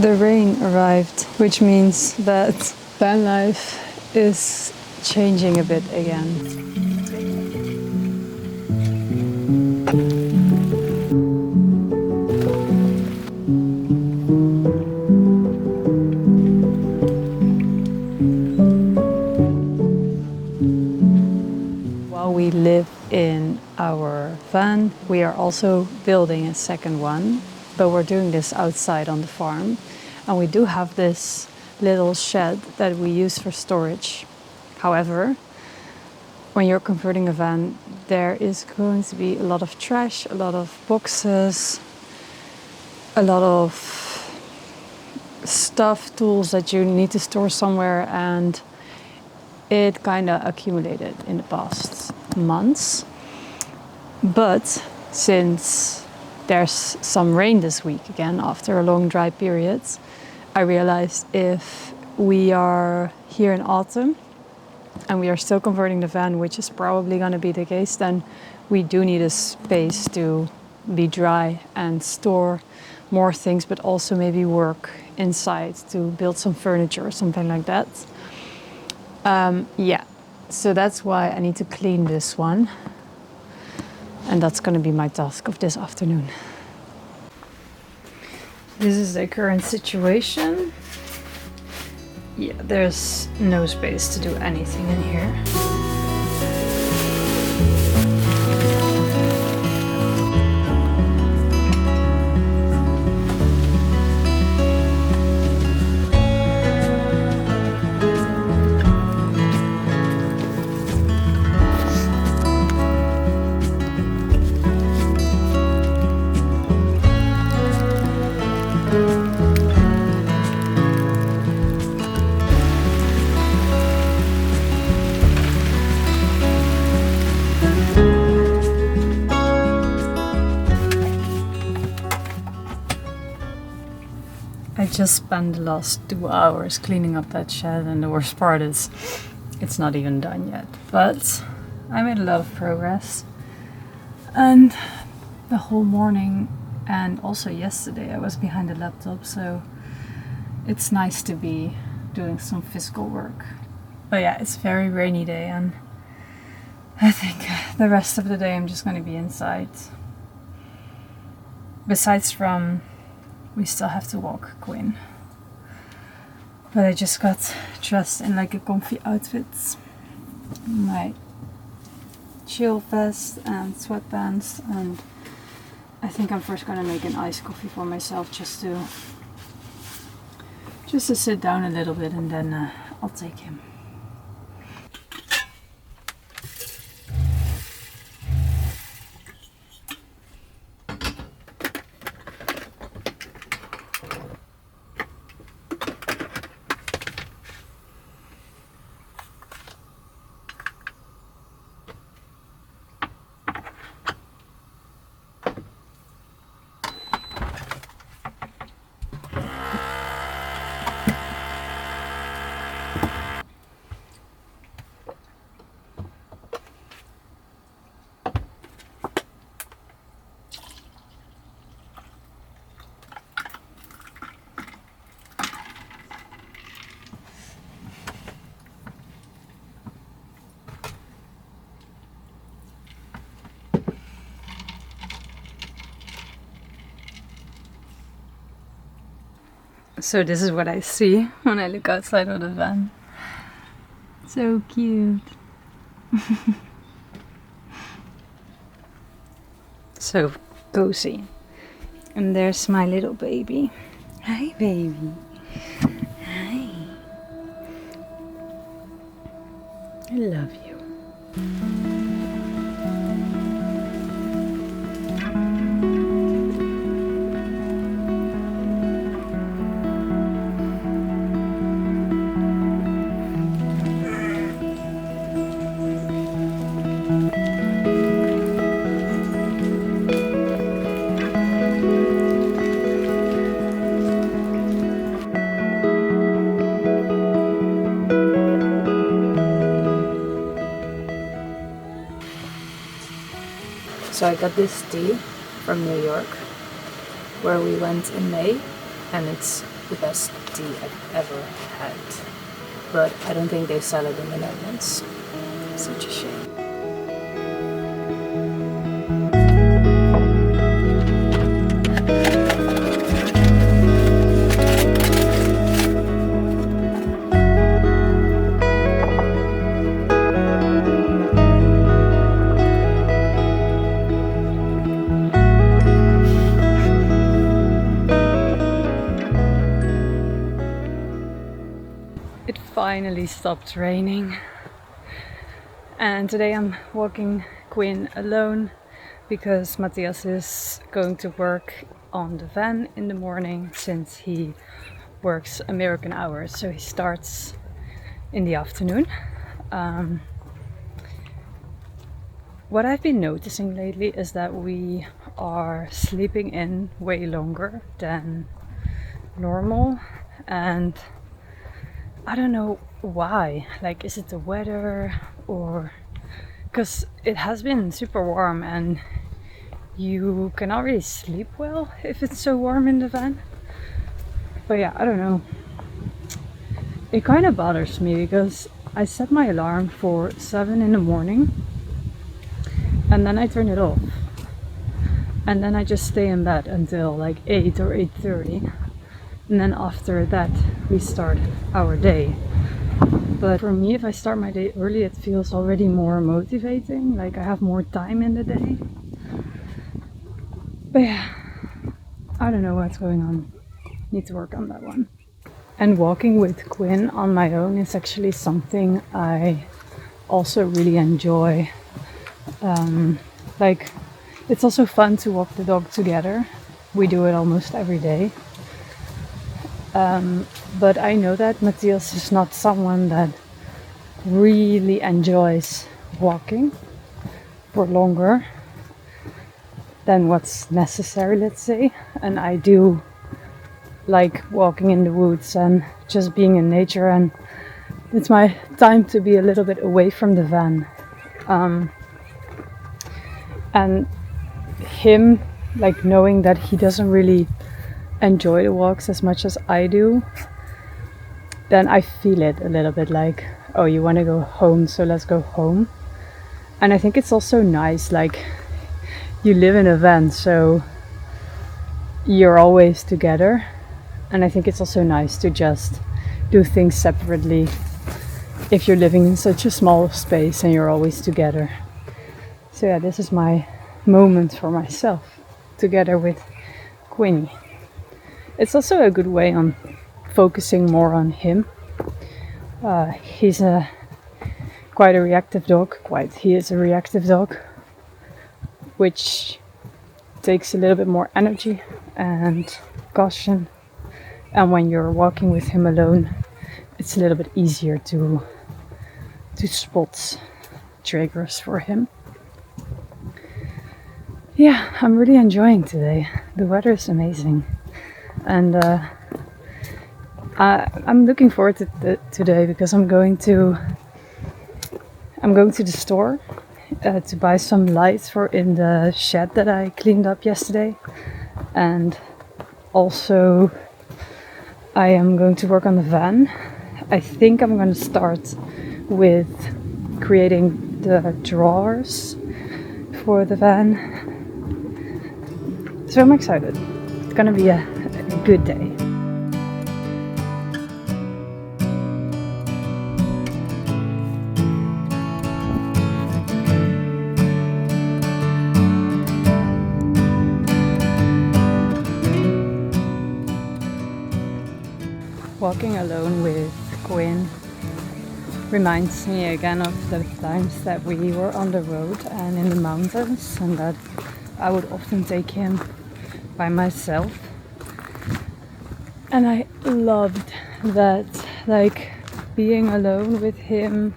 The rain arrived, which means that van life is changing a bit again. While we live in our van, we are also building a second one, but we're doing this outside on the farm. And we do have this little shed that we use for storage. However, when you're converting a van, there is going to be a lot of trash, a lot of boxes, a lot of stuff, tools that you need to store somewhere, and it kind of accumulated in the past months. But since there's some rain this week again after a long dry period, I realized if we are here in autumn and we are still converting the van, which is probably going to be the case, then we do need a space to be dry and store more things, but also maybe work inside to build some furniture or something like that. Yeah, so that's why I need to clean this one. And that's going to be my task of this afternoon. This is the current situation. Yeah, there's no space to do anything in here. I just spent the last 2 hours cleaning up that shed, and the worst part is it's not even done yet. But I made a lot of progress, and the whole morning and also yesterday I was behind the laptop, so it's nice to be doing some physical work. But yeah, it's a very rainy day, and I think the rest of the day I'm just going to be inside. Besides from, we still have to walk Kwin. But I just got dressed in like a comfy outfit. My chill vest and sweatpants, and I think I'm first gonna make an iced coffee for myself just to sit down a little bit, and then I'll take him. So this is what I see when I look outside of the van. So cute. So cozy. And there's my little baby. Hi, baby. Hi. I love you. So I got this tea from New York, where we went in May, and it's the best tea I've ever had. But I don't think they sell it in the Netherlands. Such a shame. It finally stopped raining, and today I'm walking Kwin alone because Matthias is going to work on the van in the morning since he works American hours, so he starts in the afternoon. What I've been noticing lately is that we are sleeping in way longer than normal, and I don't know why. Like, is it the weather, or because it has been super warm and you cannot really sleep well if it's so warm in the van. But yeah, I don't know. It kind of bothers me because I set my alarm for 7 in the morning and then I turn it off. And then I just stay in bed until like 8 or 8:30. And then after that we start our day. But for me, if I start my day early, it feels already more motivating, like I have more time in the day. But yeah, I don't know what's going on. Need to work on that one. And walking with Kwin on my own is actually something I also really enjoy. Like, it's also fun to walk the dog together. We do it almost every day. But I know that Matthias is not someone that really enjoys walking for longer than what's necessary, let's say. And I do like walking in the woods and just being in nature, and it's my time to be a little bit away from the van. And him, like, knowing that he doesn't really enjoy the walks as much as I do, then I feel it a little bit like, oh, you want to go home, so let's go home. And I think it's also nice, like, you live in a van, so you're always together. And I think it's also nice to just do things separately if you're living in such a small space and you're always together. So yeah, this is my moment for myself together with Quinny. It's also a good way on focusing more on him. He's quite a reactive dog. He is a reactive dog, which takes a little bit more energy and caution. And when you're walking with him alone, it's a little bit easier to spot triggers for him. Yeah, I'm really enjoying today. The weather is amazing. And I'm looking forward to today because I'm going to the store to buy some lights for in the shed that I cleaned up yesterday, and also I am going to work on the van. I think I'm going to start with creating the drawers for the van. So I'm excited. It's gonna be a good day. Walking alone with Kwin reminds me again of the times that we were on the road and in the mountains, and that I would often take him by myself. And I loved that, like, being alone with him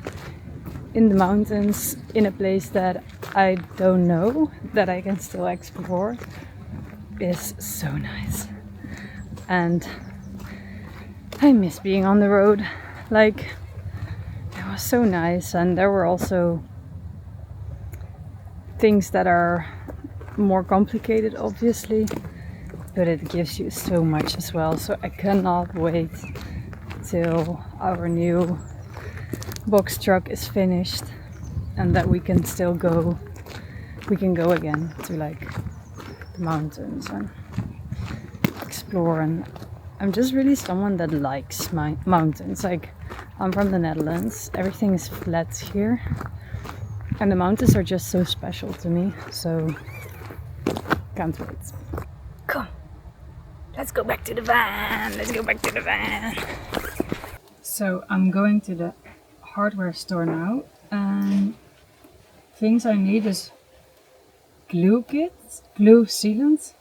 in the mountains in a place that I don't know, that I can still explore, is so nice. And I miss being on the road. Like, it was so nice. And there were also things that are more complicated, obviously, but it gives you so much as well. So I cannot wait till our new box truck is finished and that we can still go. We can go again to like the mountains and explore. And I'm just really someone that likes mountains. Like, I'm from the Netherlands, everything is flat here, and the mountains are just so special to me. So can't wait. Come, let's go back to the van. Let's go back to the van. So I'm going to the hardware store now, and things I need is glue kits, glue sealant,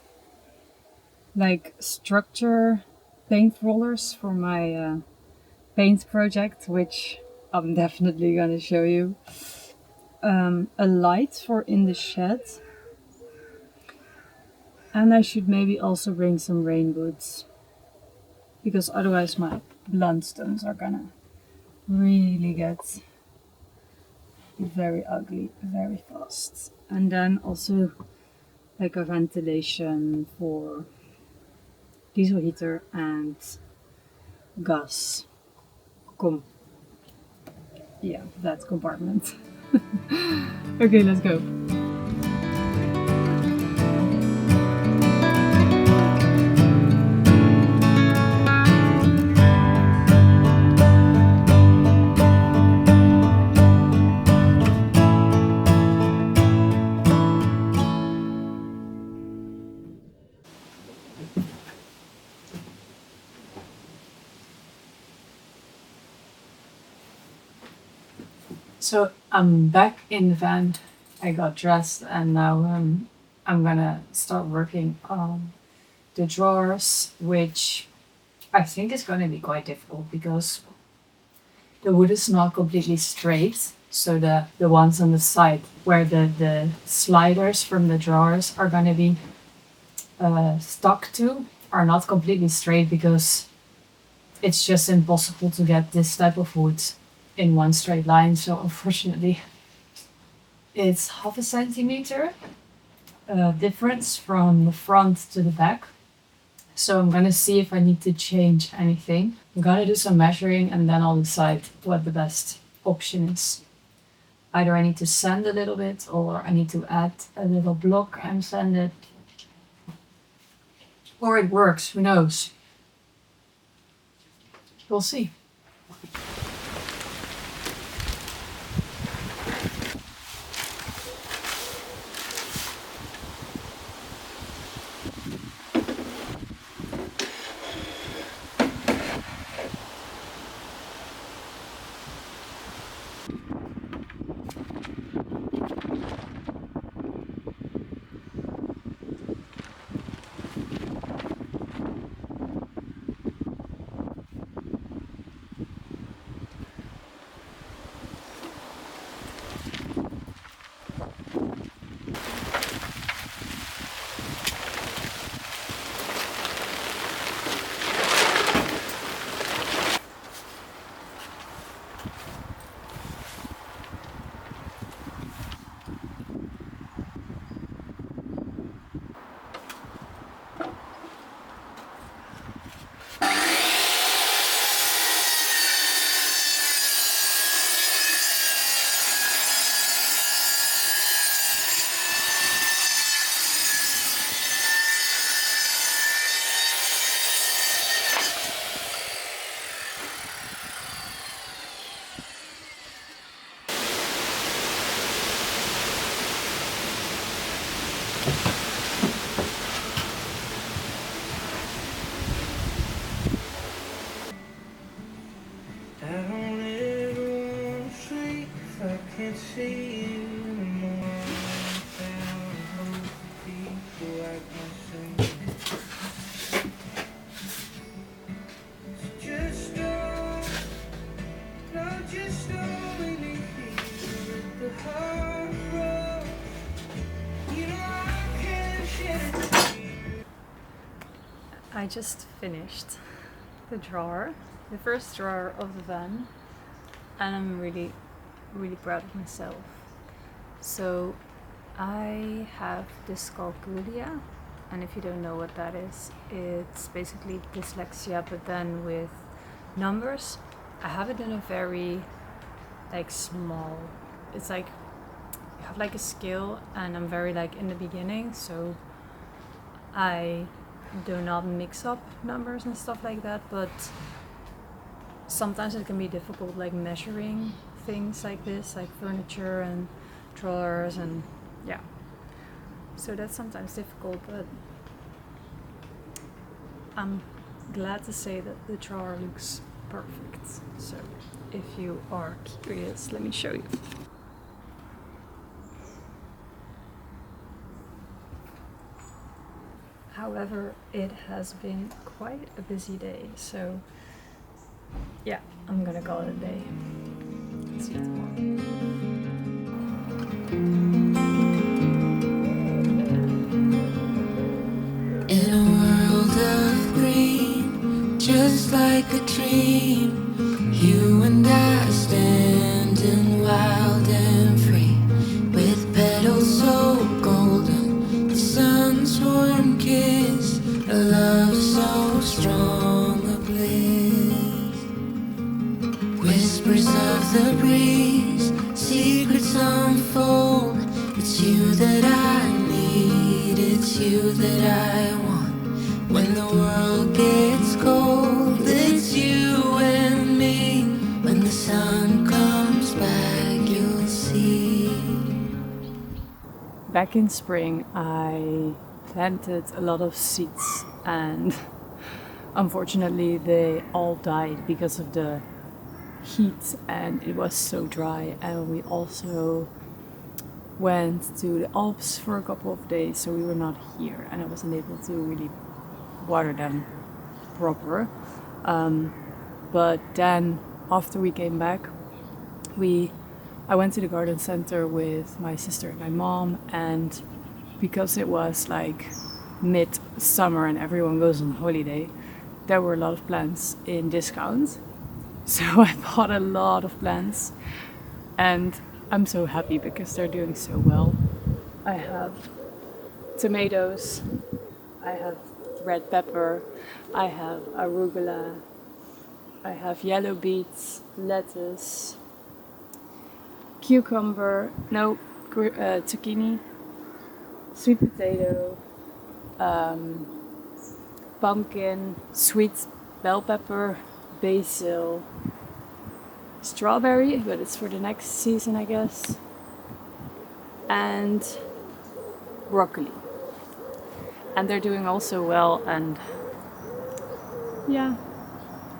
like structure paint rollers for my paint project, which I'm definitely gonna show you. A light for in the shed, and I should maybe also bring some rain boots, because otherwise my blundstones are gonna really get very ugly very fast. And then also like a ventilation for diesel heater and gas that compartment. Okay, let's go. So I'm back in the van. I got dressed and now I'm gonna start working on the drawers, which I think is gonna be quite difficult because the wood is not completely straight. So the ones on the side where the sliders from the drawers are gonna be stuck to are not completely straight, because it's just impossible to get this type of wood in one straight line. So unfortunately, it's half a centimeter difference from the front to the back. So I'm gonna see if I need to change anything. I'm gonna do some measuring and then I'll decide what the best option is. Either I need to sand a little bit or I need to add a little block and sand it. Or it works, who knows? We'll see. I just finished the drawer, the first drawer of the van, and I'm really, really proud of myself. So I have dyscalculia, and if you don't know what that is, it's basically dyslexia, but then with numbers. I have it in a very like small, it's like you have like a scale, and I'm very like in the beginning, so I do not mix up numbers and stuff like that, but sometimes it can be difficult like measuring things like this, like furniture and drawers, and yeah, so that's sometimes difficult, but I'm glad to say that the drawer looks perfect. So if you are curious, let me show you. However, it has been quite a busy day, so yeah, I'm gonna call it a day. See you tomorrow. In a world of green, just like a dream, you and I standing wild and free, with petals so golden, the sun's warm kiss, a love so strong, a bliss. Whispers of the breeze, secrets unfold. It's you that I need, it's you that I want. When the world gets cold, it's you and me. When the sun comes back, you'll see. Back in spring, I planted a lot of seeds, and unfortunately they all died because of the heat, and it was so dry. And we also went to the Alps for a couple of days, so we were not here, and I wasn't able to really water them proper. But then after we came back, I went to the garden center with my sister and my mom, and because it was like mid-summer and everyone goes on holiday, there were a lot of plants in discount. So I bought a lot of plants, and I'm so happy because they're doing so well. I have tomatoes, I have red pepper, I have arugula, I have yellow beets, lettuce, cucumber, zucchini, sweet potato, pumpkin, sweet bell pepper, basil, strawberry, but it's for the next season, I guess, and broccoli. And they're doing also well, and yeah,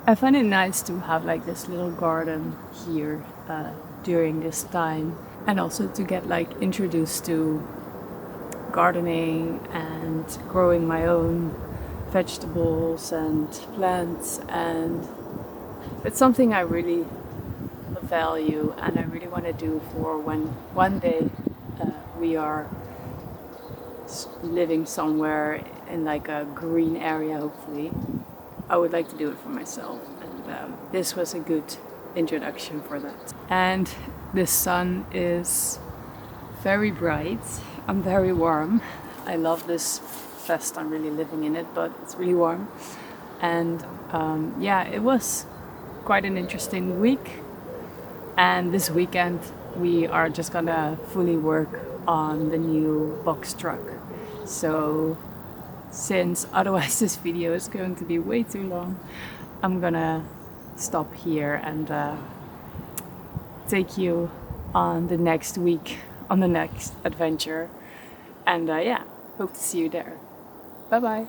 I find it nice to have like this little garden here during this time, and also to get like introduced to gardening and growing my own vegetables and plants, and it's something I really value and I really want to do for when one day we are living somewhere in like a green area, hopefully. I would like to do it for myself, and this was a good introduction for that. And the sun is very bright. I'm very warm. I love this vest. I'm really living in it, but it's really warm. And yeah, it was quite an interesting week. And this weekend we are just gonna fully work on the new box truck. So since otherwise this video is going to be way too long, I'm gonna stop here and take you on the next week, on the next adventure. And yeah, hope to see you there. Bye bye.